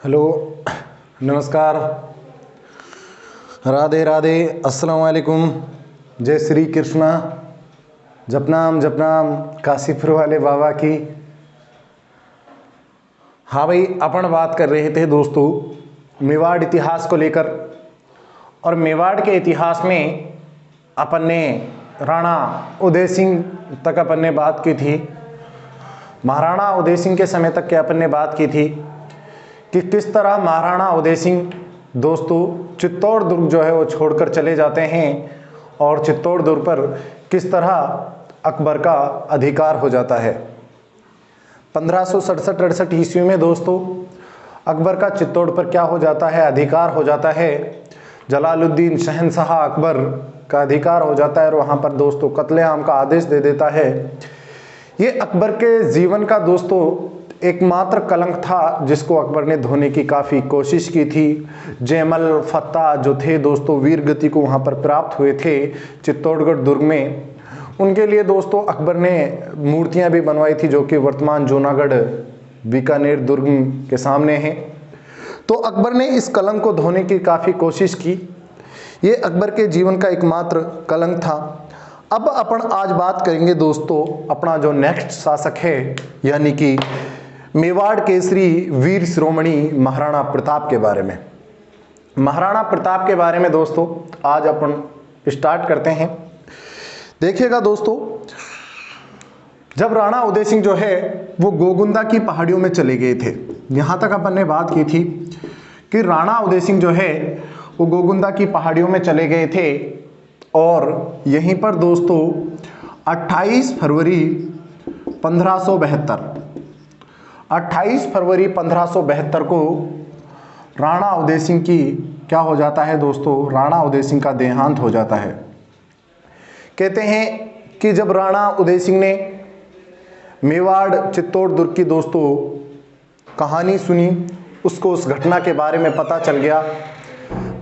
Hello, नमस्कार, राधे राधे, अस्सलाम वालेकुम, जय श्री कृष्णा, जपनाम जपनाम काशीपुर वाले बाबा की। हाँ भाई, अपन बात कर रहे थे दोस्तों मेवाड़ इतिहास को लेकर। और मेवाड़ के इतिहास में अपन ने राणा उदय सिंह तक अपन ने बात की थी। महाराणा उदय सिंह के समय तक के अपन ने बात की थी कि किस तरह महाराणा उदय सिंह दोस्तों चित्तौड़ दुर्ग जो है वो छोड़कर चले जाते हैं और चित्तौड़ दुर्ग पर किस तरह अकबर का अधिकार हो जाता है। 1567-68 ईस्वी में दोस्तों अकबर का चित्तौड़ पर क्या हो जाता है, अधिकार हो जाता है। जलालुद्दीन शहंशाह अकबर का अधिकार हो जाता है और वहाँ पर दोस्तों कत्लेआम का आदेश दे देता है। ये अकबर के जीवन का दोस्तों एकमात्र कलंक था जिसको अकबर ने धोने की काफ़ी कोशिश की थी। जयमल फत्ता जो थे दोस्तों वीर गति को वहाँ पर प्राप्त हुए थे चित्तौड़गढ़ दुर्ग में, उनके लिए दोस्तों अकबर ने मूर्तियाँ भी बनवाई थी जो कि वर्तमान जूनागढ़ बीकानेर दुर्ग के सामने हैं। तो अकबर ने इस कलंक को धोने की काफ़ी कोशिश की। ये अकबर के जीवन का एकमात्र कलंक था। अब अपन आज बात करेंगे दोस्तों अपना जो नेक्स्ट शासक है यानी कि मेवाड़ केसरी वीर शिरोमणि महाराणा प्रताप के बारे में। महाराणा प्रताप के बारे में दोस्तों आज अपन स्टार्ट करते हैं। देखिएगा दोस्तों, जब राणा उदय सिंह जो है वो गोगुंदा की पहाड़ियों में चले गए थे, यहाँ तक अपन ने बात की थी कि राणा उदय सिंह जो है वो गोगुंदा की पहाड़ियों में चले गए थे और यहीं पर दोस्तों 28 फरवरी 1572 को राणा उदय सिंह की क्या हो जाता है दोस्तों, राणा उदय सिंह का देहांत हो जाता है। कहते हैं कि जब राणा उदय सिंह ने मेवाड़ चित्तौड़ दुर्ग की दोस्तों कहानी सुनी, उसको उस घटना के बारे में पता चल गया।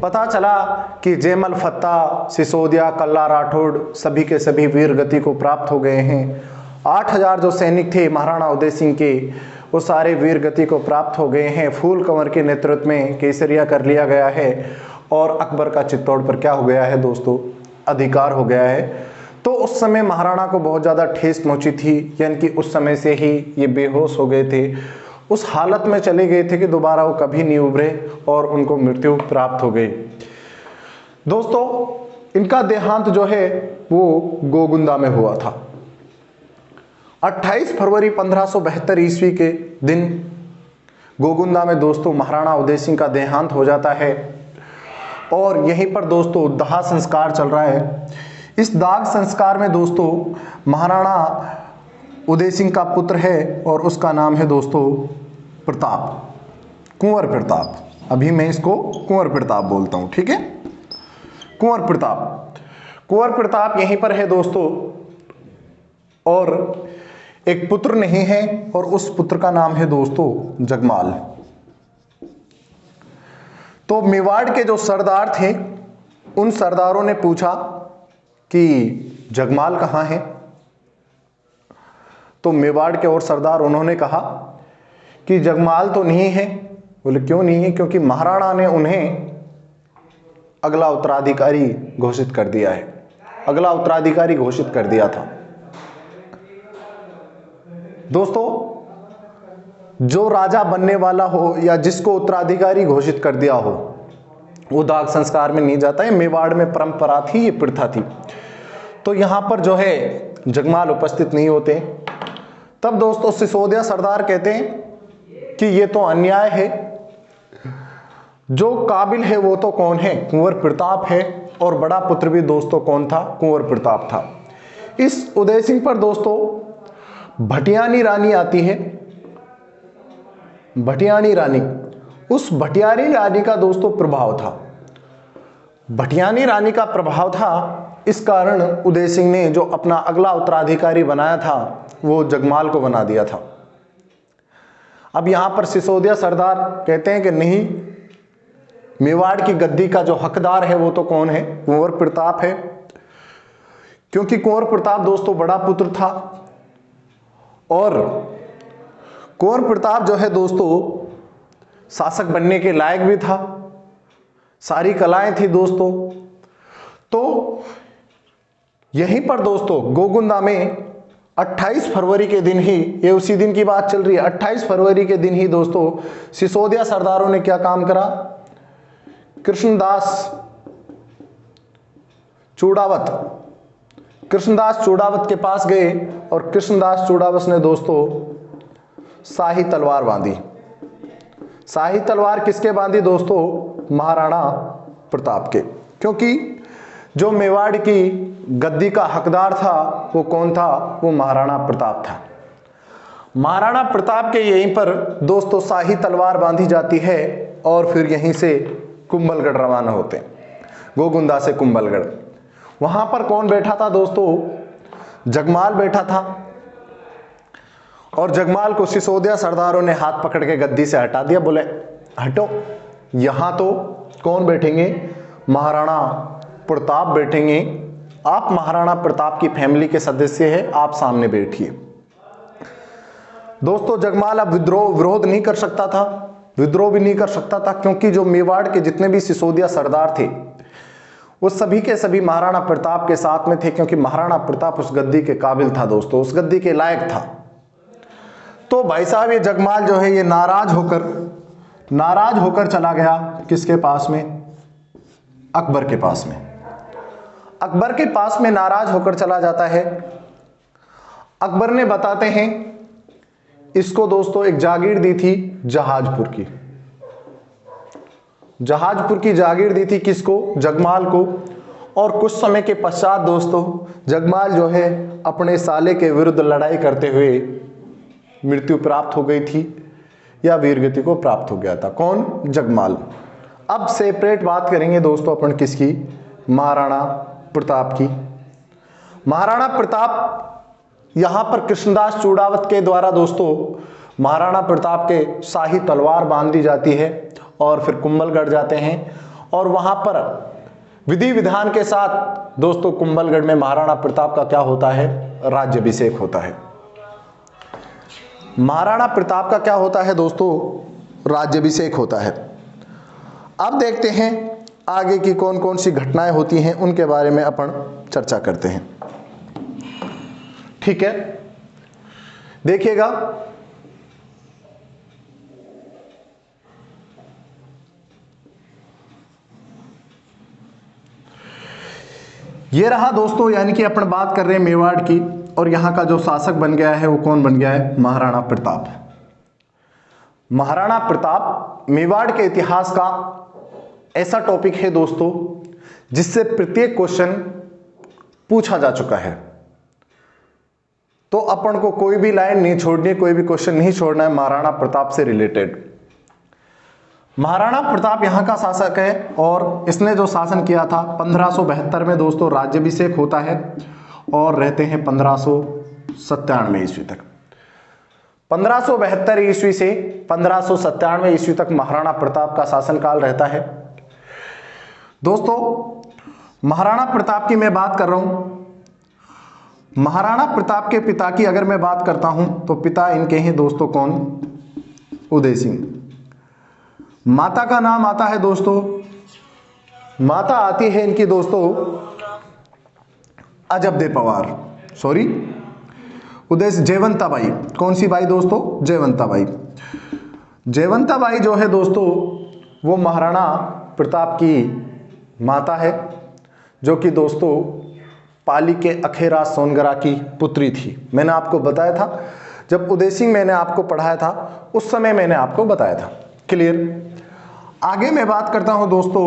पता चला कि जयमल फत्ता, सिसोदिया, कल्ला राठौड़ सभी के सभी वीर गति को प्राप्त हो गए हैं। 8000 जो सैनिक थे महाराणा उदय सिंह के वो सारे वीर गति को प्राप्त हो गए हैं। फूल कंवर के नेतृत्व में केसरिया कर लिया गया है और अकबर का चित्तौड़ पर क्या हो गया है दोस्तों, अधिकार हो गया है। तो उस समय महाराणा को बहुत ज़्यादा ठेस पहुंची थी, यानी कि उस समय से ही ये बेहोश हो गए थे, उस हालत में चले गए थे कि दोबारा वो कभी नहीं उभरे और उनको मृत्यु प्राप्त हो गई। दोस्तों इनका देहांत जो है वो गोगुंदा में हुआ था। 28 फरवरी 1572 ईस्वी के दिन गोगुंदा में दोस्तों महाराणा उदय सिंह का देहांत हो जाता है और यहीं पर दोस्तों दाह संस्कार चल रहा है। इस दाह संस्कार में दोस्तों महाराणा उदय सिंह का पुत्र है और उसका नाम है दोस्तों प्रताप, कुंवर प्रताप। अभी मैं इसको कुंवर प्रताप बोलता हूं, ठीक है। कुंवर प्रताप यहीं पर है दोस्तों और एक पुत्र नहीं है और उस पुत्र का नाम है दोस्तों जगमाल। तो मेवाड़ के जो सरदार थे उन सरदारों ने पूछा कि जगमाल कहाँ है। तो मेवाड़ के और सरदार उन्होंने कहा कि जगमाल तो नहीं है। बोले क्यों नहीं है? क्योंकि महाराणा ने उन्हें अगला उत्तराधिकारी घोषित कर दिया है, अगला उत्तराधिकारी घोषित कर दिया था। दोस्तों जो राजा बनने वाला हो या जिसको उत्तराधिकारी घोषित कर दिया हो वो दाह संस्कार में नहीं जाता है। मेवाड़ में परंपरा थी, ये प्रथा थी। तो यहां पर जो है जगमाल उपस्थित नहीं होते। तब दोस्तों सिसोदिया सरदार कहते हैं कि ये तो अन्याय है, जो काबिल है वो तो कौन है, कुंवर प्रताप है। और बड़ा पुत्र भी दोस्तों कौन था, कुंवर प्रताप था। इस उदय सिंह पर दोस्तों भटियानी रानी आती है। भटियानी रानी, उस भटियानी रानी का दोस्तों प्रभाव था, भटियानी रानी का प्रभाव था। इस कारण उदय सिंह ने जो अपना अगला उत्तराधिकारी बनाया था वो जगमाल को बना दिया था। अब यहां पर सिसोदिया सरदार कहते हैं कि नहीं, मेवाड़ की गद्दी का जो हकदार है वो तो कौन है, कुंवर प्रताप है। क्योंकि कुंवर प्रताप दोस्तों बड़ा पुत्र था और कुंवर प्रताप जो है दोस्तों शासक बनने के लायक भी था, सारी कलाएं थी दोस्तों। तो यहीं पर दोस्तों गोगुंदा में 28 फरवरी के दिन ही, ये उसी दिन की बात चल रही है, 28 फरवरी के दिन ही दोस्तों सिसोदिया सरदारों ने क्या काम करा, कृष्णदास चूड़ावत के पास गए और कृष्णदास चूड़ावत ने दोस्तों शाही तलवार बांधी। शाही तलवार किसके बांधी दोस्तों? महाराणा प्रताप के। क्योंकि जो मेवाड़ की गद्दी का हकदार था वो कौन था? वो महाराणा प्रताप था। महाराणा प्रताप के यहीं पर दोस्तों शाही तलवार बांधी जाती है और फिर यहीं से कुंभलगढ़ रवाना होते हैं, गोगुंदा से कुंभलगढ़। वहां पर कौन बैठा था दोस्तों? जगमाल बैठा था। और जगमाल को सिसोदिया सरदारों ने हाथ पकड़ के गद्दी से हटा दिया, बोले हटो, यहां तो कौन बैठेंगे? महाराणा प्रताप बैठेंगे, आप महाराणा प्रताप की फैमिली के सदस्य हैं, आप सामने बैठिए। दोस्तों जगमाल अब विरोध नहीं कर सकता था, विद्रोह भी नहीं कर सकता था, क्योंकि जो मेवाड़ के जितने भी सिसोदिया सरदार थे वो सभी के सभी महाराणा प्रताप के साथ में थे, क्योंकि महाराणा प्रताप उस गद्दी के काबिल था दोस्तों, उस गद्दी के लायक था। तो भाई साहब ये जगमाल जो है ये नाराज होकर चला गया किसके पास में? अकबर के पास में। अकबर के पास में नाराज होकर चला जाता है। अकबर ने बताते हैं इसको दोस्तों एक जागीर दी थी जहाजपुर की। जहाजपुर की जागीर दी थी किसको? जगमाल को। और कुछ समय के पश्चात दोस्तों जगमाल जो है अपने साले के विरुद्ध लड़ाई करते हुए मृत्यु प्राप्त हो गई थी या वीरगति को प्राप्त हो गया था। कौन? जगमाल। अब सेपरेट बात करेंगे दोस्तों अपन किसकी? महाराणा प्रताप की। महाराणा प्रताप यहां पर कृष्णदास चूड़ावत के द्वारा दोस्तों महाराणा प्रताप के शाही तलवार बांध दी जाती है और फिर कुंभलगढ़ जाते हैं और वहां पर विधि विधान के साथ दोस्तों कुंभलगढ़ में महाराणा प्रताप का क्या होता है? राज्याभिषेक होता है। महाराणा प्रताप का क्या होता है दोस्तों? राज्याभिषेक होता है। अब देखते हैं आगे की कौन कौन सी घटनाएं होती हैं, उनके बारे में अपन चर्चा करते हैं। ठीक है, देखिएगा ये रहा दोस्तों, यानी कि अपन बात कर रहे हैं मेवाड़ की, और यहां का जो शासक बन गया है वो कौन बन गया है? महाराणा प्रताप। महाराणा प्रताप मेवाड़ के इतिहास का ऐसा टॉपिक है दोस्तों जिससे प्रत्येक क्वेश्चन पूछा जा चुका है। तो अपन को कोई भी लाइन नहीं छोड़नी, कोई भी क्वेश्चन नहीं छोड़ना है महाराणा प्रताप से रिलेटेड। महाराणा प्रताप यहाँ का शासक है और इसने जो शासन किया था 1572 में दोस्तों राज्याभिषेक होता है और रहते हैं 1597 ईस्वी तक। 1572 ईस्वी से 1597 ईस्वी तक महाराणा प्रताप का शासनकाल रहता है। दोस्तों महाराणा प्रताप की मैं बात कर रहा हूं। महाराणा प्रताप के पिता की अगर मैं बात करता हूं तो पिता इनके हैं दोस्तों कौन? उदय सिंह। माता का नाम आता है दोस्तों, माता आती है इनकी दोस्तों अजबदे पवार, जयवंता बाई। कौन सी बाई दोस्तों? जयवंता बाई। जयवंता बाई जो है दोस्तों वो महाराणा प्रताप की माता है, जो कि दोस्तों पाली के अखेराज सोनगरा की पुत्री थी। मैंने आपको बताया था जब उदय सिंह मैंने आपको पढ़ाया था उस समय मैंने आपको बताया था। क्लियर? आगे मैं बात करता हूं दोस्तों,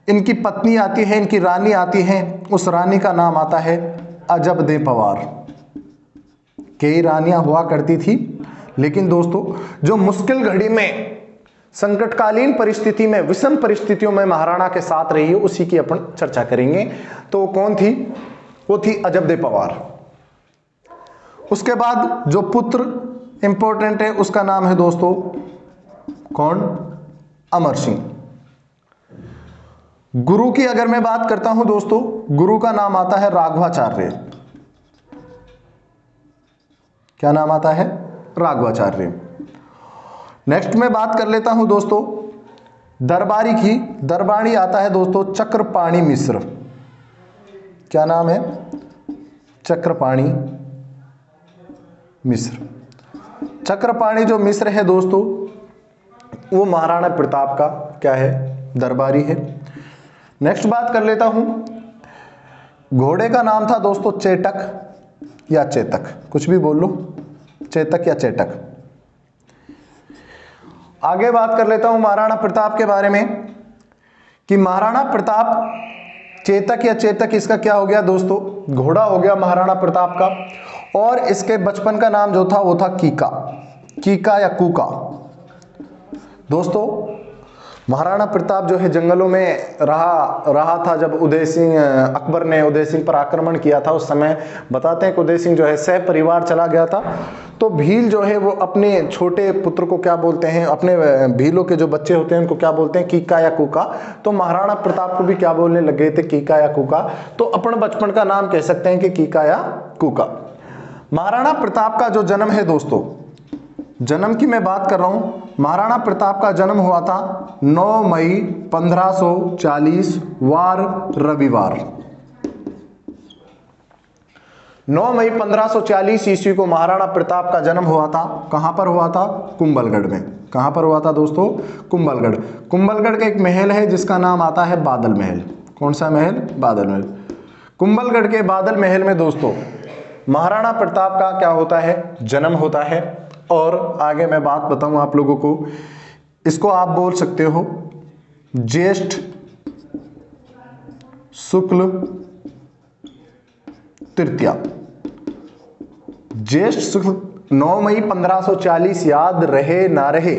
इनकी पत्नी आती है, इनकी रानी आती है, उस रानी का नाम आता है अजबदे पवार। कई रानियां हुआ करती थी, लेकिन दोस्तों जो मुश्किल घड़ी में, संकटकालीन परिस्थिति में, विषम परिस्थितियों में महाराणा के साथ रही है, उसी की अपन चर्चा करेंगे। तो कौन थी? वो थी अजबदे पवार। उसके बाद जो पुत्र इंपॉर्टेंट है उसका नाम है दोस्तों कौन? अमर सिंह। गुरु की अगर मैं बात करता हूं दोस्तों, गुरु का नाम आता है राघवाचार्य। क्या नाम आता है? राघवाचार्य। नेक्स्ट में बात कर लेता हूं दोस्तों दरबारी की। दरबारी आता है दोस्तों चक्रपाणि मिश्र। क्या नाम है? चक्रपाणि मिश्र। चक्रपाणि जो मिश्र है दोस्तों वो महाराणा प्रताप का क्या है? दरबारी है। नेक्स्ट बात कर लेता हूं, घोड़े का नाम था दोस्तों चेटक या चेतक, कुछ भी बोल लो, चेतक या चेटक। आगे बात कर लेता हूं महाराणा प्रताप के बारे में कि महाराणा प्रताप चेतक या चेतक, इसका क्या हो गया दोस्तों? घोड़ा हो गया महाराणा प्रताप का। और इसके बचपन का नाम जो था वो था कीका, कीका या कूका। दोस्तों महाराणा प्रताप जो है जंगलों में रहा था जब उदय सिंह, अकबर ने उदय सिंह पर आक्रमण किया था। उस समय बताते हैं कि उदय सिंह जो है सह परिवार चला गया था। तो भील जो है वो अपने छोटे पुत्र को क्या बोलते हैं, अपने भीलों के जो बच्चे होते हैं उनको क्या बोलते हैं? कीका या कूका। तो महाराणा प्रताप को भी क्या बोलने लग गए थे? कीका या कूका। तो अपन बचपन का नाम कह सकते हैं कि कीका या कूका। महाराणा प्रताप का जो जन्म है दोस्तों, जन्म की मैं बात कर रहा हूं, महाराणा प्रताप का जन्म हुआ था 9 मई 1540 वार रविवार। 9 मई 1540 ईस्वी को महाराणा प्रताप का जन्म हुआ था। कहां पर हुआ था? कुंभलगढ़ में। कहां पर हुआ था दोस्तों? कुंभलगढ़। कुंभलगढ़ का एक महल है जिसका नाम आता है बादल महल। कौन सा महल? बादल महल। कुंभलगढ़ के बादल महल में दोस्तों महाराणा प्रताप का क्या होता है? जन्म होता है। और आगे मैं बात बताऊं आप लोगों को, इसको आप बोल सकते हो ज्येष्ठ शुक्ल तृतीया। ज्येष्ठ शुक्ल 9 मई 1540 याद रहे ना रहे,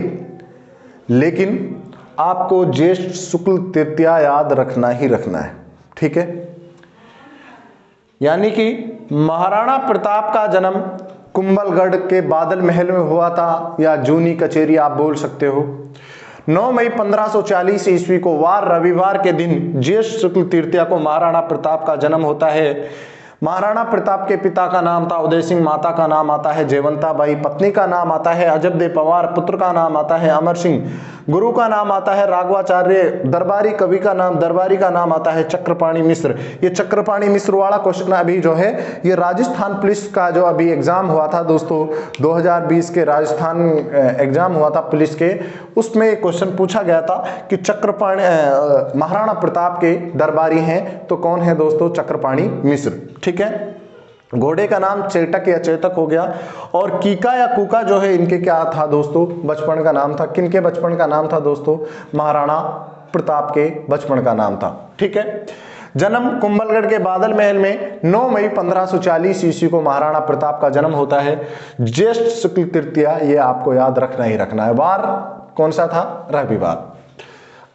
लेकिन आपको ज्येष्ठ शुक्ल तृतीया याद रखना ही रखना है, ठीक है। यानी कि महाराणा प्रताप का जन्म कुंभलगढ़ के बादल महल में हुआ था, या जूनी कचेरी आप बोल सकते हो। 9 मई 1540 ईस्वी को वार रविवार के दिन ज्येष्ठ शुक्ल तृतीया को महाराणा प्रताप का जन्म होता है। महाराणा प्रताप के पिता का नाम था उदय सिंह, माता का नाम आता है जयवंताबाई, पत्नी का नाम आता है अजबदेव पवार, पुत्र का नाम आता है अमर सिंह, गुरु का नाम आता है राघवाचार्य, दरबारी कवि का नाम, दरबारी का नाम आता है चक्रपाणि मिश्र। ये चक्रपाणि मिश्र वाला क्वेश्चन अभी जो है ये राजस्थान पुलिस का जो अभी एग्जाम हुआ था दोस्तों, 2020 के राजस्थान एग्जाम हुआ था पुलिस के, उसमें क्वेश्चन पूछा गया था कि चक्रपाणि महाराणा प्रताप के दरबारी हैं तो कौन है दोस्तों? चक्रपाणि मिश्र, ठीक है। घोड़े का नाम चेटक या चेतक हो गया। और कीका या कूका जो है इनके क्या था दोस्तों? बचपन का नाम था। किनके बचपन का नाम था दोस्तों? महाराणा प्रताप के बचपन का नाम था, ठीक है। जन्म कुंभलगढ़ के बादल महल में 9 मई 1540 ईस्वी को महाराणा प्रताप का जन्म होता है। ज्येष्ठ शुक्ल तृतीया ये आपको याद रखना ही रखना है। वार कौन सा था? रविवार।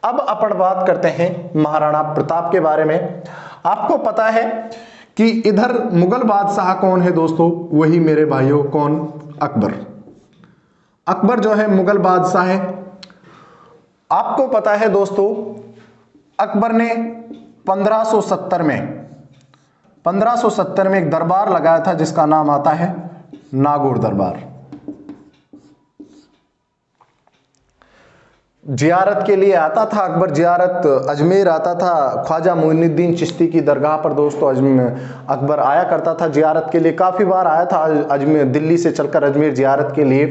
अब अपन बात करते हैं महाराणा प्रताप के बारे में। आपको पता है कि इधर मुगल बादशाह कौन है दोस्तों? वही मेरे भाइयों, कौन? अकबर। अकबर जो है मुगल बादशाह है। आपको पता है दोस्तों अकबर ने 1570 में एक दरबार लगाया था जिसका नाम आता है नागौर दरबार। जियारत के लिए आता था अकबर, जियारत अजमेर आता था, ख्वाजा मोइनुद्दीन चिश्ती की दरगाह पर दोस्तों अकबर आया करता था जियारत के लिए। काफ़ी बार आया था अजमेर, दिल्ली से चलकर अजमेर जियारत के लिए।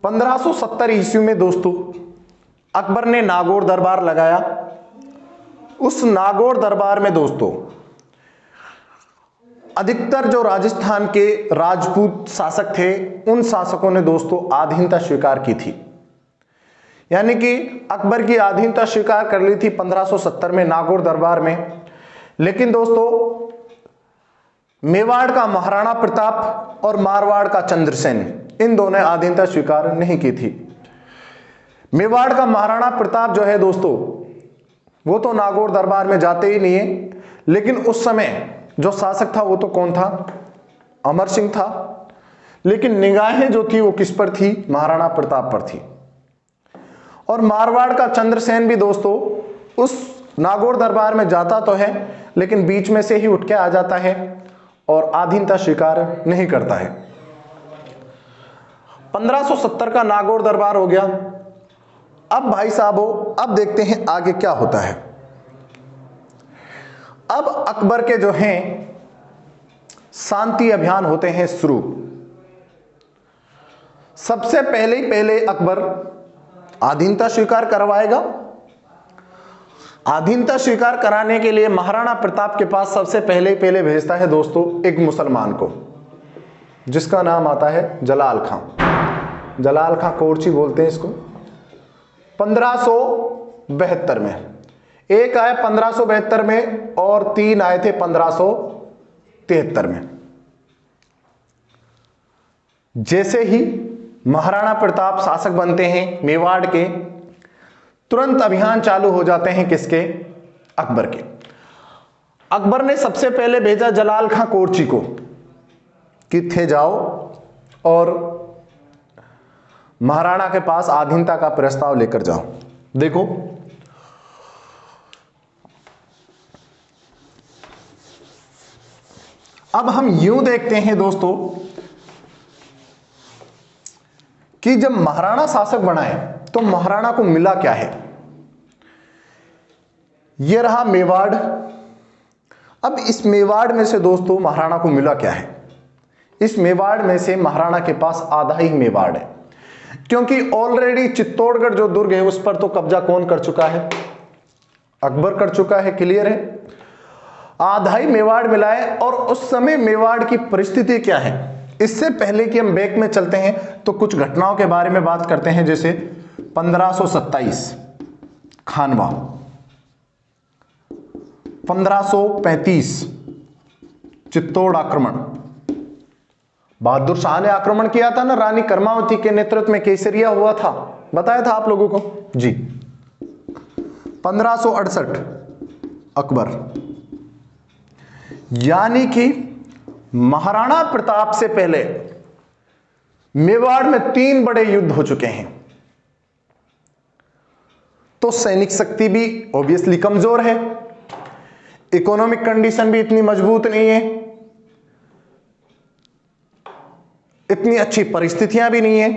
1570 ईस्वी में दोस्तों अकबर ने नागौर दरबार लगाया। उस नागौर दरबार में दोस्तों अधिकतर जो राजस्थान के राजपूत शासक थे उन शासकों ने दोस्तों आधीनता स्वीकार की थी। यानी कि अकबर की आधीनता स्वीकार कर ली थी 1570 में नागौर दरबार में। लेकिन दोस्तों मेवाड़ का महाराणा प्रताप और मारवाड़ का चंद्रसेन, इन दोनों ने आधीनता स्वीकार नहीं की थी। मेवाड़ का महाराणा प्रताप जो है दोस्तों वो तो नागौर दरबार में जाते ही नहीं है, लेकिन उस समय जो शासक था वो तो कौन था? अमर सिंह था। लेकिन निगाहें जो थी वो किस पर थी? महाराणा प्रताप पर थी। और मारवाड़ का चंद्रसेन भी दोस्तों उस नागौर दरबार में जाता तो है, लेकिन बीच में से ही उठ के आ जाता है और आधीनता स्वीकार नहीं करता है। 1570 का नागौर दरबार हो गया। अब भाई साहबो, अब देखते हैं आगे क्या होता है। अब अकबर के जो हैं शांति अभियान होते हैं शुरू। सबसे पहले अकबर अधीनता स्वीकार करवाएगा। अधीनता स्वीकार कराने के लिए महाराणा प्रताप के पास सबसे पहले भेजता है दोस्तों एक मुसलमान को, जिसका नाम आता है जलाल खां। जलाल खां कोरची बोलते हैं इसको। 1572 में एक आए 1572 में और 3 आए थे 1573 में। जैसे ही महाराणा प्रताप शासक बनते हैं मेवाड़ के, तुरंत अभियान चालू हो जाते हैं किसके? अकबर के। अकबर ने सबसे पहले भेजा जलाल खां कोरची को कि थे जाओ और महाराणा के पास अधीनता का प्रस्ताव लेकर जाओ। देखो अब हम यूं देखते हैं दोस्तों कि जब महाराणा शासक बनाए तो महाराणा को मिला क्या है। यह रहा मेवाड़। अब इस मेवाड़ में से दोस्तों महाराणा को मिला क्या है? इस मेवाड़ में से महाराणा के पास आधा ही मेवाड़ है, क्योंकि ऑलरेडी चित्तौड़गढ़ जो दुर्ग है उस पर तो कब्जा कौन कर चुका है? अकबर कर चुका है, क्लियर है। आधा ही मेवाड़ मिला है। और उस समय मेवाड़ की परिस्थिति क्या है, इससे पहले कि हम बैक में चलते हैं तो कुछ घटनाओं के बारे में बात करते हैं। जैसे 1527 खानवा, 1535 चित्तौड़ आक्रमण, बहादुर शाह ने आक्रमण किया था ना, रानी कर्मावती के नेतृत्व में केसरिया हुआ था, बताया था आप लोगों को जी। 1568 अकबर, यानी कि महाराणा प्रताप से पहले मेवाड़ में 3 बड़े युद्ध हो चुके हैं। तो सैनिक शक्ति भी ऑब्वियसली कमजोर है, इकोनॉमिक कंडीशन भी इतनी मजबूत नहीं है, इतनी अच्छी परिस्थितियां भी नहीं है।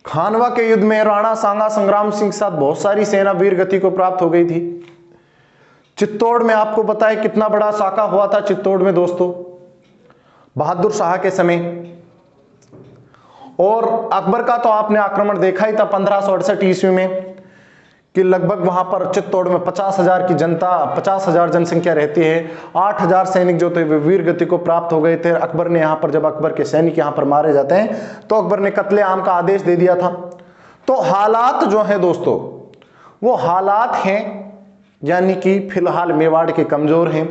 खानवा के युद्ध में राणा सांगा संग्राम सिंह के साथ बहुत सारी सेना वीर गति को प्राप्त हो गई थी। चित्तौड़ में आपको पता है कितना बड़ा साका हुआ था चित्तौड़ में दोस्तों बहादुर शाह के समय। और अकबर का तो आपने आक्रमण देखा ही था 1568 ईस्वी में कि लगभग वहां पर चित्तौड़ में 50,000 की जनता, 50,000 जनसंख्या रहती है। 8,000 सैनिक जो थे वे वीर गति को प्राप्त हो गए थे। अकबर ने यहां पर, जब अकबर के सैनिक यहां पर मारे जाते हैं तो अकबर ने कत्लेआम का आदेश दे दिया था। तो हालात जो है दोस्तों वो हालात हैं, यानी कि फिलहाल मेवाड़ के कमजोर हैं।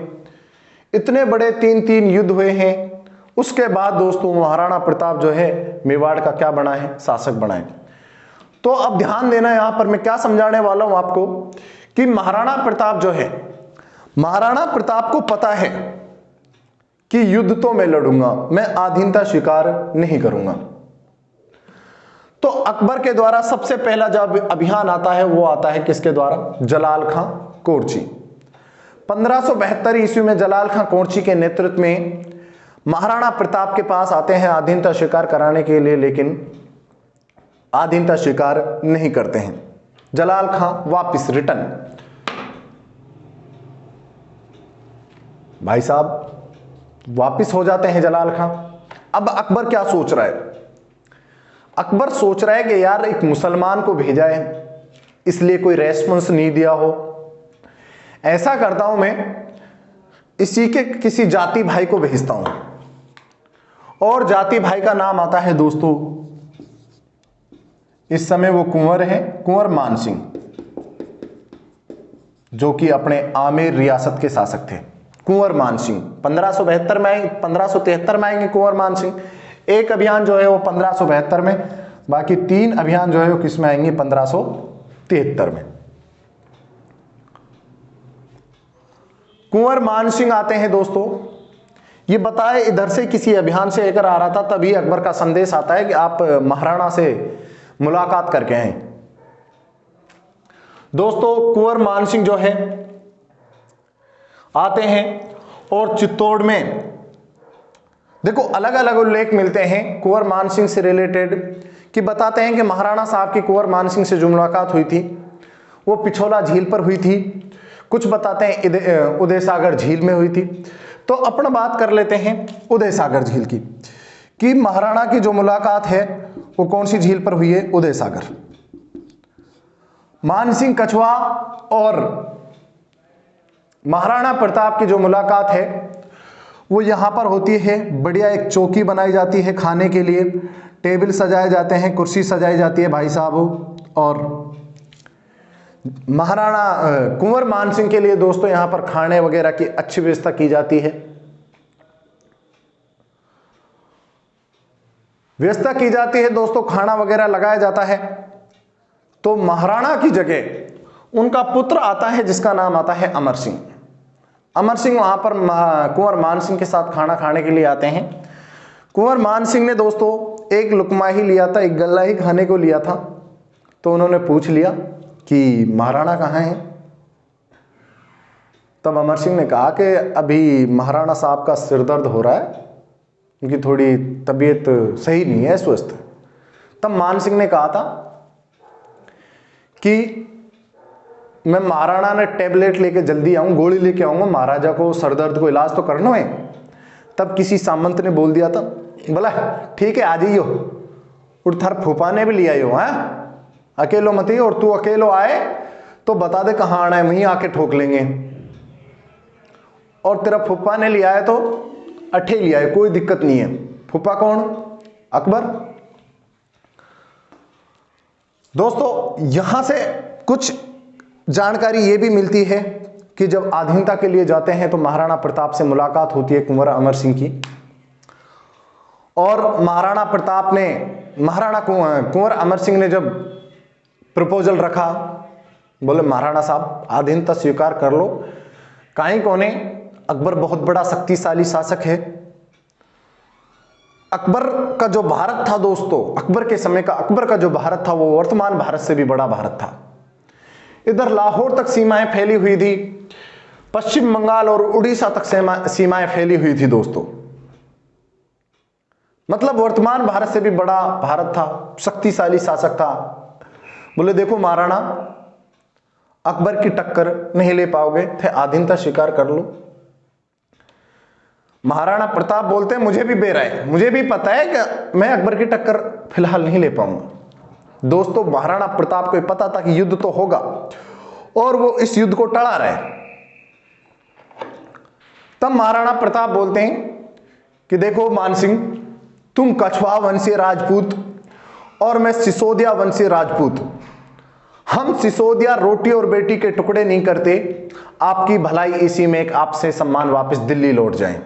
इतने बड़े 3 युद्ध हुए हैं, उसके बाद दोस्तों महाराणा प्रताप जो है मेवाड़ का क्या बना है? शासक बना है। तो अब ध्यान देना, यहां पर मैं क्या समझाने वाला हूं आपको कि महाराणा प्रताप जो है, महाराणा प्रताप को पता है कि युद्ध तो मैं लड़ूंगा, मैं अधीनता स्वीकार नहीं करूंगा। तो अकबर के द्वारा सबसे पहला जब अभियान आता है वो आता है किसके द्वारा? जलाल खां कोरची। 1572 ईस्वी में जलाल खां कोरची के नेतृत्व में महाराणा प्रताप के पास आते हैं अधीनता स्वीकार कराने के लिए, लेकिन अधीनता स्वीकार नहीं करते हैं। जलाल खां वापस रिटर्न। भाई साहब वापस हो जाते हैं जलाल खां। अब अकबर क्या सोच रहा है? अकबर सोच रहा है कि यार एक मुसलमान को भेजा है, इसलिए कोई रेस्पॉन्स नहीं दिया हो। ऐसा करता हूं मैं, इसी के किसी जाति भाई को भेजता हूं, और जाति भाई का नाम आता है दोस्तों, इस समय वो कुंवर है, कुंवर मान सिंह, जो कि अपने आमेर रियासत के शासक थे। कुंवर मान सिंह 1572 में आएंगे, 1573 में आएंगे कुंवर मान सिंह। एक अभियान जो है वो 1572 में, बाकी 3 अभियान जो है वो किस में आएंगे? 1573 में। कुंवर मान सिंह आते हैं दोस्तों, ये बताए इधर से किसी अभियान से लेकर आ रहा था, तभी अकबर का संदेश आता है कि आप महाराणा से मुलाकात करके आए। दोस्तों कुंवर मान सिंह जो है आते हैं और चित्तौड़ में देखो अलग अलग उल्लेख मिलते हैं कुंवर मान सिंह से रिलेटेड कि बताते हैं कि महाराणा साहब की कुंवर मान सिंह से जो मुलाकात हुई थी वो पिछोला झील पर हुई थी, कुछ बताते हैं उदय सागर झील में हुई थी। तो अपन बात कर लेते हैं उदय सागर झील की, कि महाराणा की जो मुलाकात है वो कौन सी झील पर हुई है? उदय सागर। मानसिंह कछवा और महाराणा प्रताप की जो मुलाकात है वो यहां पर होती है। बढ़िया एक चौकी बनाई जाती है खाने के लिए, टेबल सजाए जाते हैं, कुर्सी सजाई जाती है भाई साहब। और महाराणा कुंवर मानसिंह के लिए दोस्तों यहां पर खाने वगैरह की अच्छी व्यवस्था की जाती है, व्यवस्था की जाती है दोस्तों, खाना वगैरह लगाया जाता है। तो महाराणा की जगह उनका पुत्र आता है जिसका नाम आता है अमर सिंह। अमर सिंह वहां पर कुंवर मान सिंह के साथ खाना खाने के लिए आते हैं। कुंवर मान सिंह ने दोस्तों एक लुकमा ही लिया था, एक गल्ला ही खाने को लिया था। तो उन्होंने पूछ लिया कि महाराणा कहाँ है? तब अमर सिंह ने कहा कि अभी महाराणा साहब का सिर दर्द हो रहा है, उनकी थोड़ी तबीयत सही नहीं है, स्वस्थ। तब मान सिंह ने कहा था कि मैं महाराणा ने टेबलेट लेके जल्दी आऊं, गोली लेके आऊंगा, महाराजा को सर दर्द को इलाज तो करना है। तब किसी सामंत ने बोल दिया था, बोला ठीक है आ जाइयो, और थर फूफा ने भी लिया हो, है अकेलो मत ही, और तू अकेलो आए तो बता दे कहां आना है, वहीं आके ठोक लेंगे। और तेरा फूफा ने लिया है तो अठे लिया है, कोई दिक्कत नहीं है। फूफा कौन? अकबर। दोस्तों यहां से कुछ जानकारी यह भी मिलती है कि जब आधीनता के लिए जाते हैं तो महाराणा प्रताप से मुलाकात होती है कुंवर अमर सिंह की, और महाराणा प्रताप ने महाराणा कुंवर अमर सिंह ने जब प्रपोजल रखा, बोले महाराणा साहब आधीनता स्वीकार कर लो, काहे कोने, अकबर बहुत बड़ा शक्तिशाली शासक है। अकबर का जो भारत था दोस्तों, अकबर के समय का अकबर का जो भारत था वो वर्तमान भारत से भी बड़ा भारत था। इधर लाहौर तक सीमाएं फैली हुई थी, पश्चिम बंगाल और उड़ीसा तक सीमाएं फैली हुई थी दोस्तों। मतलब वर्तमान भारत से भी बड़ा भारत था, शक्तिशाली शासक था। बोले देखो महाराणा, अकबर की टक्कर नहीं ले पाओगे, थे आधीनता स्वीकार कर लो। महाराणा प्रताप बोलते हैं मुझे भी बेरा है, मुझे भी पता है कि मैं अकबर की टक्कर फिलहाल नहीं ले पाऊंगा। दोस्तों महाराणा प्रताप को पता था कि युद्ध तो होगा और वो इस युद्ध को टला रहे। तब महाराणा प्रताप बोलते हैं कि देखो मानसिंह, तुम कछवा वंशीय राजपूत और मैं सिसोदिया वंशीय राजपूत, हम सिसोदिया रोटी और बेटी के टुकड़े नहीं करते, आपकी भलाई इसी में एक आपसे सम्मान वापस दिल्ली लौट जाए।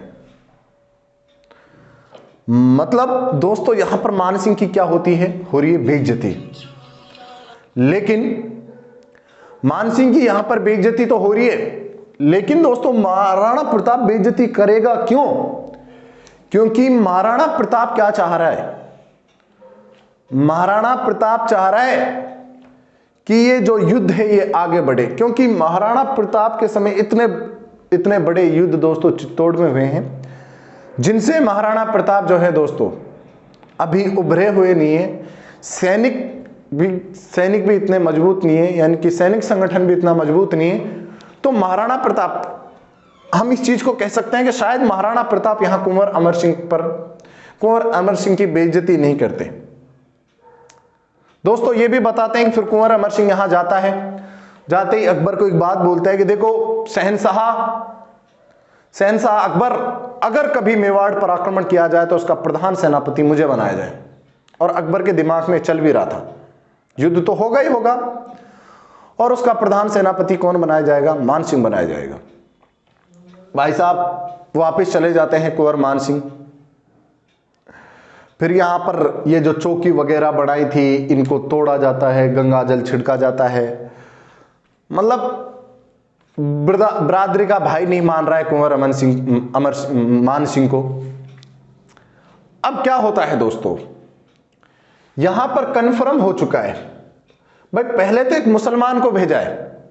मतलब दोस्तों यहां पर मानसिंह की क्या होती है, हो रही है बेइज्जती। लेकिन मानसिंह की यहां पर बेइज्जती तो हो रही है, लेकिन दोस्तों महाराणा प्रताप बेइज्जती करेगा क्यों? क्योंकि महाराणा प्रताप क्या चाह रहा है? महाराणा प्रताप चाह रहा है कि ये जो युद्ध है ये आगे बढ़े, क्योंकि महाराणा प्रताप के समय इतने बड़े युद्ध दोस्तों चित्तौड़ में हुए हैं जिनसे महाराणा प्रताप जो है दोस्तों अभी उभरे हुए नहीं है। सैनिक भी इतने मजबूत नहीं है, यानी कि सैनिक संगठन भी इतना मजबूत नहीं है। तो महाराणा प्रताप, हम इस चीज को कह सकते हैं कि शायद महाराणा प्रताप यहां कुंवर अमर सिंह की बेइज्जती नहीं करते। दोस्तों ये भी बताते हैं कि फिर कुंवर अमर सिंह यहां जाता है, जाते ही अकबर को एक बात बोलता है कि देखो शहनशाह अकबर, अगर कभी मेवाड़ पर आक्रमण किया जाए तो उसका प्रधान सेनापति मुझे बनाया जाए। और अकबर के दिमाग में चल भी रहा था युद्ध तो होगा ही होगा, और उसका प्रधान सेनापति कौन बनाया जाएगा? मानसिंह बनाया जाएगा। भाई साहब वापस चले जाते हैं कुंवर मानसिंह। फिर यहां पर ये जो चौकी वगैरह बनाई थी इनको तोड़ा जाता है, गंगा जल छिड़का जाता है। मतलब बरादरी का भाई नहीं मान रहा है कुंवर मानसिंह को। अब क्या होता है दोस्तों, यहां पर कन्फर्म हो चुका है भाई, पहले तो एक मुसलमान को भेजा है,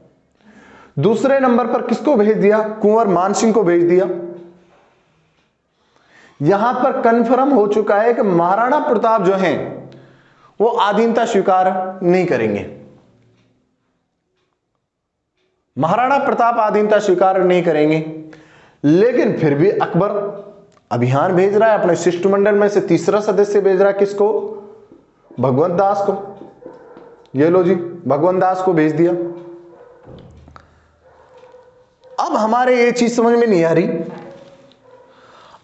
दूसरे नंबर पर किसको भेज दिया? कुंवर मानसिंह को भेज दिया। यहां पर कन्फर्म हो चुका है कि महाराणा प्रताप जो हैं वो अधीनता स्वीकार नहीं करेंगे। महाराणा प्रताप अधीनता स्वीकार नहीं करेंगे, लेकिन फिर भी अकबर अभियान भेज रहा है, अपने शिष्टमंडल में से तीसरा सदस्य भेज रहा है, किसको? भगवंत दास को। ये लो जी, भगवंत दास को भेज दिया। अब हमारे ये चीज समझ में नहीं आ रही,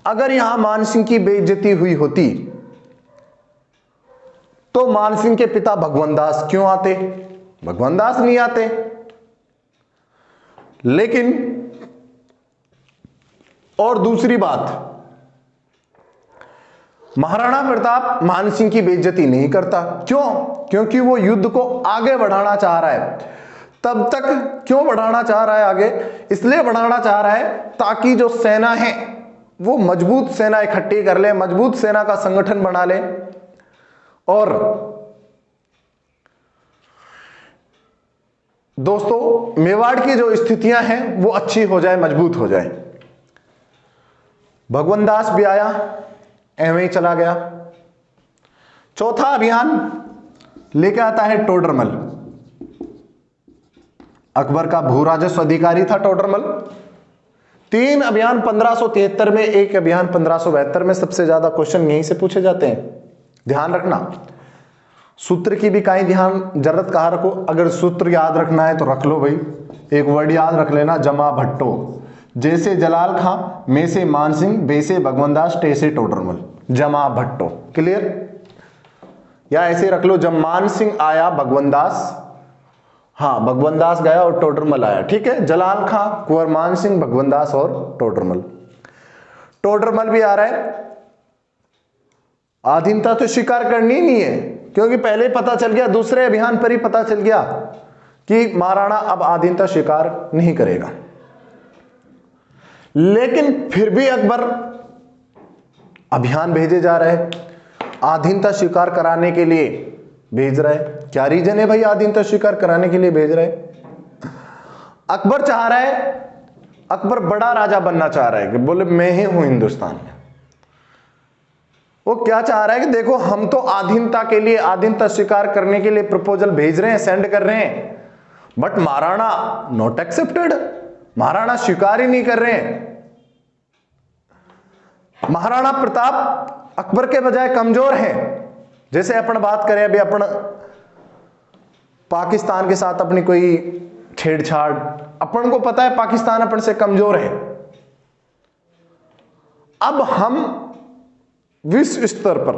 अगर यहां मानसिंह की बेइज्जती हुई होती तो मानसिंह के पिता भगवंत दास क्यों आते? भगवंत दास नहीं आते। लेकिन और दूसरी बात, महाराणा प्रताप मानसिंह की बेइज्जती नहीं करता। क्यों? क्योंकि वो युद्ध को आगे बढ़ाना चाह रहा है। तब तक क्यों बढ़ाना चाह रहा है आगे? इसलिए बढ़ाना चाह रहा है ताकि जो सेना है वो मजबूत सेना इकट्ठी कर ले, मजबूत सेना का संगठन बना ले और दोस्तों मेवाड़ की जो स्थितियां हैं वो अच्छी हो जाए, मजबूत हो जाए। भगवंत दास भी आया, एवं ही चला गया। चौथा अभियान लेके आता है टोडरमल। अकबर का भू राजस्व अधिकारी था टोडरमल। 3 अभियान 1573 में, एक अभियान 1572 में। सबसे ज्यादा क्वेश्चन यहीं से पूछे जाते हैं, ध्यान रखना। सूत्र की भी कहीं ध्यान जरूरत कहाँ रखो, अगर सूत्र याद रखना है तो रख लो भाई। एक वर्ड याद रख लेना, जमा भट्टो। जैसे जलाल खां, में से मानसिंह, बे से भगवंत दास, टे से टोडरमल, जमा भट्टो। क्लियर? या ऐसे रख लो, जब मानसिंह आया भगवंत दास, हाँ भगवंत दास गया और टोडरमल आया। ठीक है, जलाल खां, कुंवर मानसिंह, भगवंत दास और टोडरमल। टोडरमल भी आ रहा है। अधीनता तो स्वीकार करनी नहीं है, क्योंकि पहले पता चल गया, दूसरे अभियान पर ही पता चल गया कि महाराणा अब अधीनता स्वीकार नहीं करेगा। लेकिन फिर भी अकबर अभियान भेजे जा रहे हैं, अधीनता स्वीकार कराने के लिए भेज रहे हैं। क्या रीजन है भाई अधीनता स्वीकार कराने के लिए भेज रहे हैं? अकबर चाह रहा है, अकबर बड़ा राजा बनना चाह रहा है कि बोले मैं ही हूं हिंदुस्तान में। वो क्या चाह रहा है कि देखो हम तो अधीनता के लिए, अधीनता स्वीकार करने के लिए प्रपोजल भेज रहे हैं, सेंड कर रहे हैं, but Maharana not accepted, Maharana स्वीकार ही नहीं कर रहे हैं। महाराणा प्रताप अकबर के बजाय कमजोर हैं। जैसे अपन बात करें अभी, अपन पाकिस्तान के साथ अपनी कोई छेड़छाड़, अपन को पता है पाकिस्तान अपन से कमजोर है। अब हम विश्व स्तर पर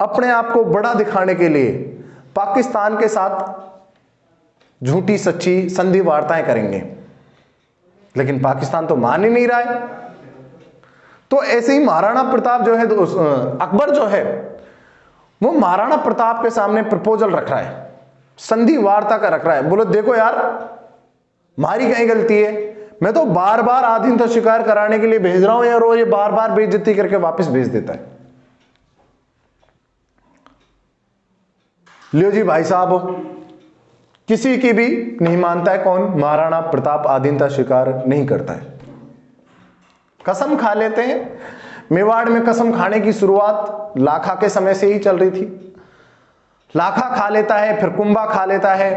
अपने आप को बड़ा दिखाने के लिए पाकिस्तान के साथ झूठी सच्ची संधि वार्ताएं करेंगे, लेकिन पाकिस्तान तो मान ही नहीं रहा है। तो ऐसे ही महाराणा प्रताप जो है, अकबर जो है वो महाराणा प्रताप के सामने प्रपोजल रख रहा है, संधि वार्ता का रख रहा है। बोलो देखो यार हमारी कहीं गलती है, मैं तो बार बार अधीनता स्वीकार कराने के लिए भेज रहा हूं यार, और ये बार बार बेइज्जती करके वापस भेज देता है। लियो जी भाई साहब, किसी की भी नहीं मानता है। कौन? महाराणा प्रताप अधीनता स्वीकार नहीं करता है, कसम खा लेते हैं। मेवाड़ में कसम खाने की शुरुआत लाखा के समय से ही चल रही थी। लाखा खा लेता है, फिर कुंभा खा लेता है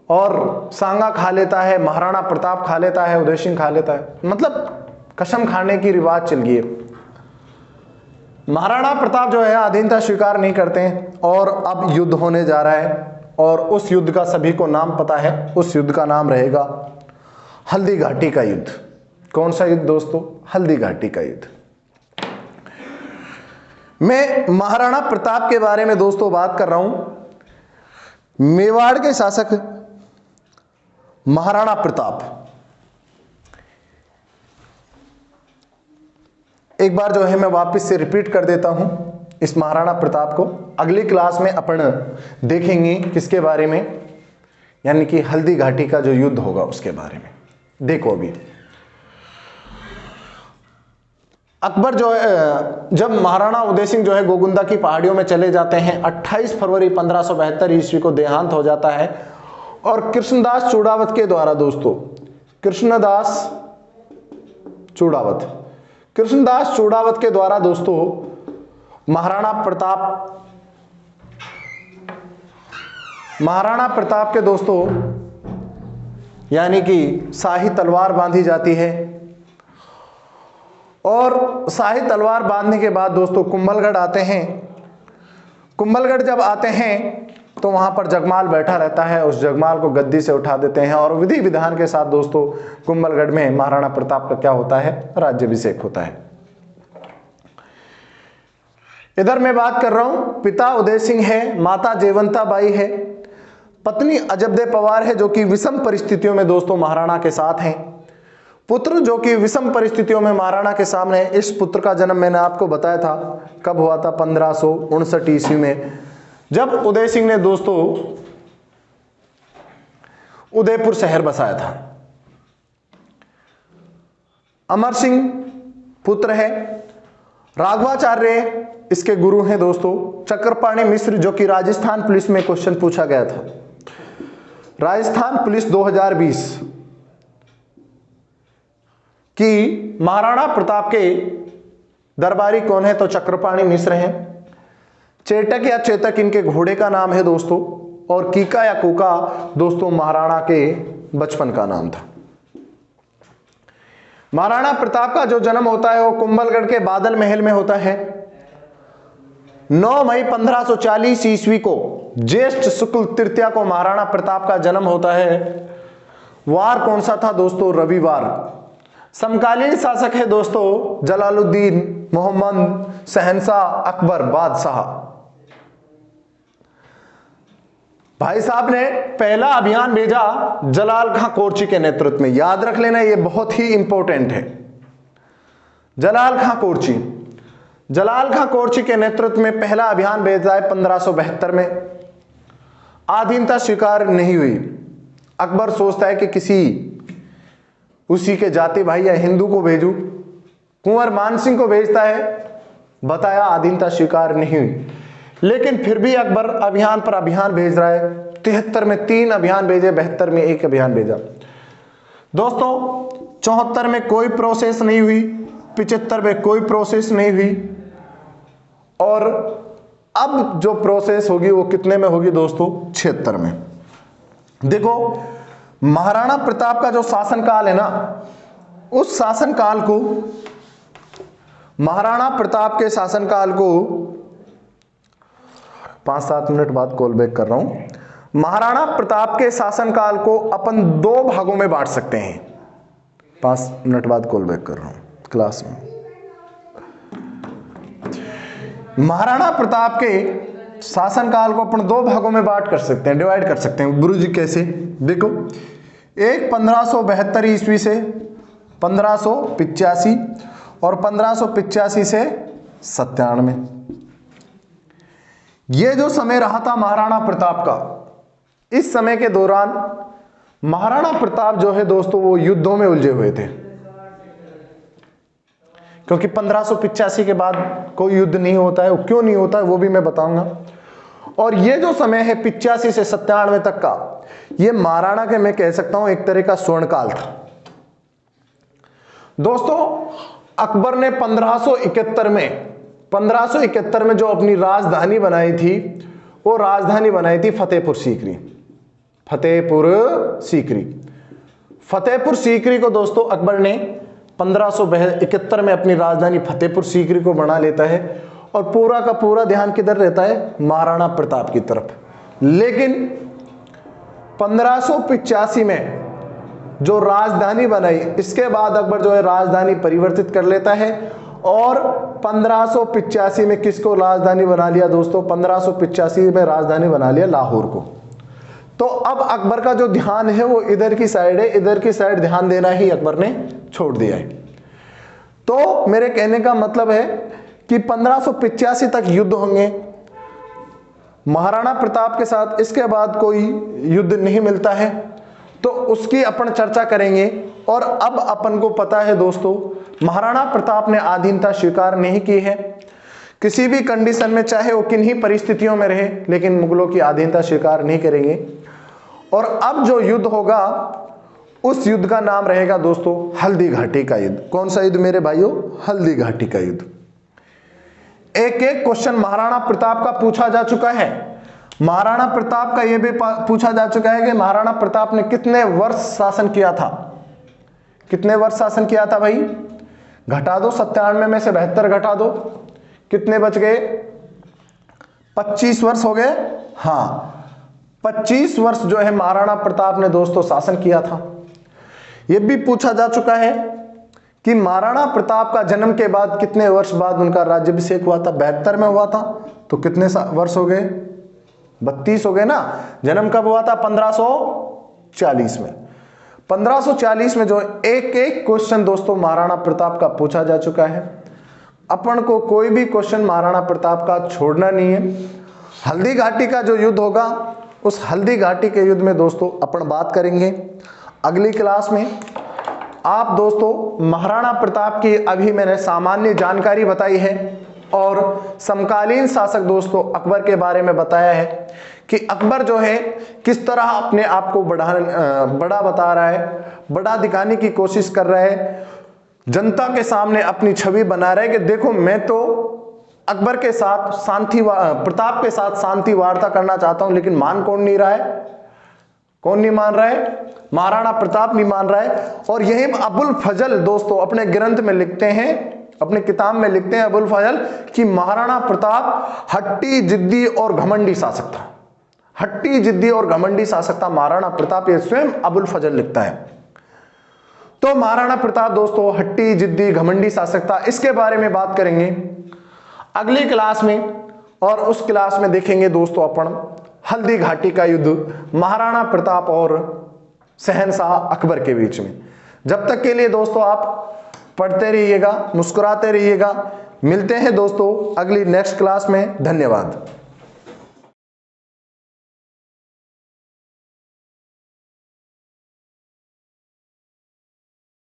और सांगा खा लेता है, महाराणा प्रताप खा लेता है, उदय सिंह खा लेता है। मतलब कसम खाने की रिवाज चल गई है। महाराणा प्रताप जो है अधीनता स्वीकार नहीं करते हैं, और अब युद्ध होने जा रहा है, और उस युद्ध का सभी को नाम पता है। उस युद्ध का नाम रहेगा हल्दी घाटी का युद्ध। कौन सा युद्ध दोस्तों? हल्दी घाटी का युद्ध। मैं महाराणा प्रताप के बारे में दोस्तों बात कर रहा हूं। मेवाड़ के शासक महाराणा प्रताप, एक बार जो है मैं वापस से रिपीट कर देता हूं इस महाराणा प्रताप को। अगली क्लास में अपन देखेंगे किसके बारे में, यानी कि हल्दी घाटी का जो युद्ध होगा उसके बारे में। देखो अभी अकबर जो है, जब महाराणा उदय सिंह जो है गोगुंदा की पहाड़ियों में चले जाते हैं, 28 फरवरी 1572 ईस्वी को देहांत हो जाता है। और कृष्णदास चूड़ावत के द्वारा दोस्तों, कृष्णदास चूड़ावत के द्वारा दोस्तों महाराणा प्रताप महाराणा प्रताप के दोस्तों यानी कि शाही तलवार बांधी जाती है और शाही तलवार बांधने के बाद दोस्तों कुंभलगढ़ आते हैं। कुंभलगढ़ जब आते हैं तो वहां पर जगमाल बैठा रहता है, उस जगमाल को गद्दी से उठा देते हैं और विधि विधान के साथ दोस्तों कुंभलगढ़ में महाराणा प्रताप का क्या होता है, राज्याभिषेक होता है। इधर मैं बात कर रहा हूं, पिता उदय सिंह है, माता जयवंता बाई है, पत्नी अजबदे पवार है जो कि विषम परिस्थितियों में दोस्तों महाराणा के साथ हैं। पुत्र जो कि विषम परिस्थितियों में महाराणा के सामने है। इस पुत्र का जन्म मैंने आपको बताया था कब हुआ था, 1559 ईस्वी में, जब उदय सिंह ने दोस्तों उदयपुर शहर बसाया था। अमर सिंह पुत्र है, राघवाचार्य इसके गुरु हैं दोस्तों, चक्रपाणी मिश्र जो कि राजस्थान पुलिस में क्वेश्चन पूछा गया था, राजस्थान पुलिस 2020 कि महाराणा प्रताप के दरबारी कौन है, तो चक्रपाणी मिश्र हैं। चेटक या चेतक इनके घोड़े का नाम है दोस्तों, और कीका या कूका दोस्तों महाराणा के बचपन का नाम था। महाराणा प्रताप का जो जन्म होता है वो कुंभलगढ़ के बादल महल में होता है। 9 मई 1540 ईस्वी को ज्येष्ठ शुक्ल तृतीया को महाराणा प्रताप का जन्म होता है। वार कौन सा था दोस्तों, रविवार। समकालीन शासक है दोस्तों जलालुद्दीन, मोहम्मद, शहंशाह, अकबर, बादशाह। भाई साहब ने पहला अभियान भेजा जलाल खां कोरची के नेतृत्व में, याद रख लेना ये बहुत ही इंपॉर्टेंट है। जलाल खां कोरची, जलाल खां कोरची के नेतृत्व में पहला अभियान भेजा है 1572 में। आधीनता स्वीकार नहीं हुई। अकबर सोचता है कि किसी उसी के जाति भाई या हिंदू को भेजूं, कुंवर मान सिंह को भेजता है, बताया आधीनता स्वीकार नहीं हुई। लेकिन फिर भी अकबर अभियान पर अभियान भेज रहा है। 73 में 3 अभियान भेजे, 72 में 1 अभियान भेजा। दोस्तों 74 में कोई प्रोसेस नहीं हुई, 75 में कोई प्रोसेस नहीं हुई, और अब जो प्रोसेस होगी वो कितने में होगी दोस्तों, 76 में। देखो महाराणा प्रताप का जो शासनकाल है ना, उस शासनकाल को, महाराणा प्रताप के शासनकाल को 5-7 मिनट बाद कॉल बैक कर रहा हूं। महाराणा प्रताप के शासनकाल को अपन 2 भागों में बांट सकते हैं। 5 मिनट बाद कॉल बैक कर रहा हूं क्लास में। महाराणा प्रताप के शासनकाल को अपन 2 भागों में बांट कर सकते हैं, डिवाइड कर सकते हैं। गुरुजी कैसे, देखो, एक 1572 ईस्वी से 1585 और 1585 से 97। ये जो समय रहा था महाराणा प्रताप का, इस समय के दौरान महाराणा प्रताप जो है दोस्तों वो युद्धों में उलझे हुए थे, क्योंकि 1585 के बाद कोई युद्ध नहीं होता है। वो क्यों नहीं होता है वो भी मैं बताऊंगा। और ये जो समय है 85 से 97 तक का, ये महाराणा के मैं कह सकता हूं एक तरह का स्वर्णकाल था। दोस्तों अकबर ने 1571 में जो अपनी राजधानी बनाई थी, वो राजधानी बनाई थी फतेहपुर सीकरी। फतेहपुर सीकरी को दोस्तों अकबर ने 1571 में अपनी राजधानी फतेहपुर सीकरी को बना लेता है, और पूरा का पूरा ध्यान किधर रहता है, महाराणा प्रताप की तरफ। लेकिन 1585 में जो राजधानी बनाई, इसके बाद अकबर जो है राजधानी परिवर्तित कर लेता है, और 1585 में किसको राजधानी बना लिया दोस्तों, 1585 में राजधानी बना लिया लाहौर को। तो अब अकबर का जो ध्यान है वो इधर की साइड है, इधर की साइड ध्यान देना ही अकबर ने छोड़ दिया है। तो मेरे कहने का मतलब है कि 1585 तक युद्ध होंगे महाराणा प्रताप के साथ, इसके बाद कोई युद्ध नहीं मिलता है, तो उसकी अपन चर्चा करेंगे। और अब अपन को पता है दोस्तों महाराणा प्रताप ने अधीनता स्वीकार नहीं की है किसी भी कंडीशन में, चाहे वो किन्हीं परिस्थितियों में रहे, लेकिन मुगलों की अधीनता स्वीकार नहीं करेंगे। और अब जो युद्ध होगा उस युद्ध का नाम रहेगा दोस्तों हल्दी घाटी का युद्ध। कौन सा युद्ध मेरे भाइयों, हल्दी घाटी का युद्ध। एक एक क्वेश्चन महाराणा प्रताप का पूछा जा चुका है। महाराणा प्रताप का यह भी पूछा जा चुका है कि महाराणा प्रताप ने कितने वर्ष शासन किया था। कितने वर्ष शासन किया था भाई? घटा दो, 97 में से 72 घटा दो, कितने बच गए? 25 वर्ष हो गए। हाँ, 25 वर्ष जो है महाराणा प्रताप ने दोस्तों शासन किया था। यह भी पूछा जा चुका है कि महाराणा प्रताप का जन्म के बाद कितने वर्ष बाद उनका राज्याभिषेक हुआ था? 72 में हुआ था, तो कितने वर्ष हो गए? 32 हो गए ना। जन्म कब हुआ था? 1540 में। 1540 में जो एक एक क्वेश्चन दोस्तों महाराणा प्रताप का पूछा जा चुका है। अपन को कोई भी क्वेश्चन महाराणा प्रताप का छोड़ना नहीं है। हल्दी घाटी का जो युद्ध होगा, उस हल्दी घाटी के युद्ध में दोस्तों अपन बात करेंगे अगली क्लास में। आप दोस्तों महाराणा प्रताप की अभी मैंने सामान्य जानकारी बताई है और समकालीन शासक दोस्तों अकबर के बारे में बताया है कि अकबर जो है किस तरह अपने आप को बड़ा बता रहा है, बड़ा दिखाने की कोशिश कर रहा है, जनता के सामने अपनी छवि बना रहा है कि देखो मैं तो अकबर के साथ प्रताप के साथ शांति वार्ता करना चाहता हूं, लेकिन मान कौन नहीं रहा है? कौन नहीं मान रहा है? महाराणा प्रताप नहीं मान रहा है। और यही अबुल फजल दोस्तों अपने ग्रंथ में लिखते हैं, अपने किताब में लिखते हैं अबुल फजल कि महाराणा प्रताप हट्टी, जिद्दी और घमंडी शासक था। हट्टी, जिद्दी और घमंडी शासक था महाराणा प्रताप, ये स्वयं अबुल फजल लिखता है। तो महाराणा प्रताप दोस्तों हट्टी, जिद्दी, घमंडी शासक था। इसके बारे में बात करेंगे अगली क्लास में, और उस क्लास में देखेंगे दोस्तों अपन हल्दी घाटी का युद्ध महाराणा प्रताप और शहंशाह अकबर के बीच में। जब तक के लिए दोस्तों आप पढ़ते रहिएगा, मुस्कुराते रहिएगा। मिलते हैं दोस्तों अगली नेक्स्ट क्लास में। धन्यवाद।